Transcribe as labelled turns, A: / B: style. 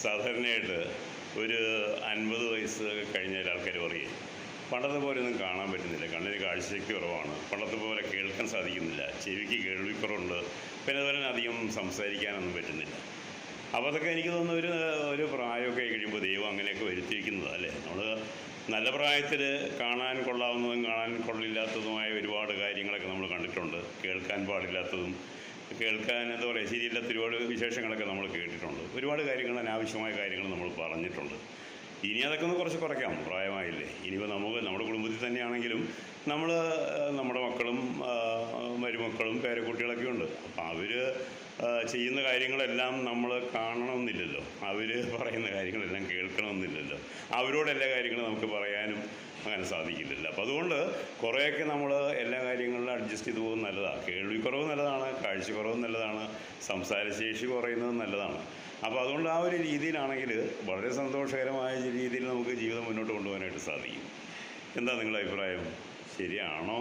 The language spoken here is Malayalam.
A: സാധാരണയായിട്ട് ഒരു 50 വയസ്സ് കഴിഞ്ഞാൽ ആൾക്കാർ പറയും പണ്ടത്തെ പോലെ ഒന്നും കാണാൻ പറ്റുന്നില്ല, കണ്ണിന് കാഴ്ചശക്തി കുറവാണ്, പണ്ടത്തെ പോലെ കേൾക്കാൻ സാധിക്കുന്നില്ല, ചെവിക്ക് കേൾവിക്കുറവുണ്ട്, പിന്നെ അതുപോലെ തന്നെ അധികം സംസാരിക്കാനൊന്നും പറ്റുന്നില്ല. അപ്പോൾ അതൊക്കെ എനിക്ക് തോന്നുന്നു ഒരു പ്രായമൊക്കെ കഴിയുമ്പോൾ ദൈവം അങ്ങനെയൊക്കെ വരുത്തിയിരിക്കുന്നത് അല്ലേ. നമ്മൾ നല്ല പ്രായത്തിൽ കാണാൻ കൊള്ളാവുന്നതും കാണാൻ കൊള്ളില്ലാത്തതുമായ ഒരുപാട് കാര്യങ്ങളൊക്കെ നമ്മൾ കണ്ടിട്ടുണ്ട്. കേൾക്കാൻ പാടില്ലാത്തതും കേൾക്കാൻ എന്താ പറയുക ശരിയില്ലാത്ത ഒരുപാട് വിശേഷങ്ങളൊക്കെ നമ്മൾ കേട്ടിട്ടുണ്ട്. ഒരുപാട് കാര്യങ്ങൾ അനാവശ്യമായ കാര്യങ്ങൾ നമ്മൾ പറഞ്ഞിട്ടുണ്ട്. ഇനി അതൊക്കെ ഒന്ന് കുറച്ച് കുറയ്ക്കാം, പ്രായമായില്ലേ. ഇനിയിപ്പോൾ നമ്മുടെ കുടുംബത്തിൽ തന്നെയാണെങ്കിലും നമ്മുടെ മക്കളും മരുമക്കളും പേരക്കുട്ടികളൊക്കെ ഉണ്ട്. അപ്പം അവർ ചെയ്യുന്ന കാര്യങ്ങളെല്ലാം നമ്മൾ കാണണമെന്നില്ലല്ലോ, അവർ പറയുന്ന കാര്യങ്ങളെല്ലാം കേൾക്കണമെന്നില്ലല്ലോ, അവരോട് എല്ലാ കാര്യങ്ങളും നമുക്ക് പറയാനും അങ്ങനെ സാധിക്കില്ലല്ലോ. അപ്പോൾ അതുകൊണ്ട് കുറേയൊക്കെ നമ്മൾ എല്ലാ കാര്യങ്ങളിലും അഡ്ജസ്റ്റ് ചെയ്ത് പോകുന്നത് നല്ലതാണ്. കേൾവിക്കുറവ് നല്ലതാണ്, കാഴ്ചക്കുറവ് നല്ലതാണ്, സംസാരശേഷി കുറയുന്നത് നല്ലതാണ്. അപ്പോൾ അതുകൊണ്ട് ആ ഒരു രീതിയിലാണെങ്കിൽ വളരെ സന്തോഷകരമായ രീതിയിൽ നമുക്ക് ജീവിതം മുന്നോട്ട് കൊണ്ടുപോകാനായിട്ട് സാധിക്കും. എന്താ നിങ്ങളുടെ അഭിപ്രായം? ശരിയാണോ?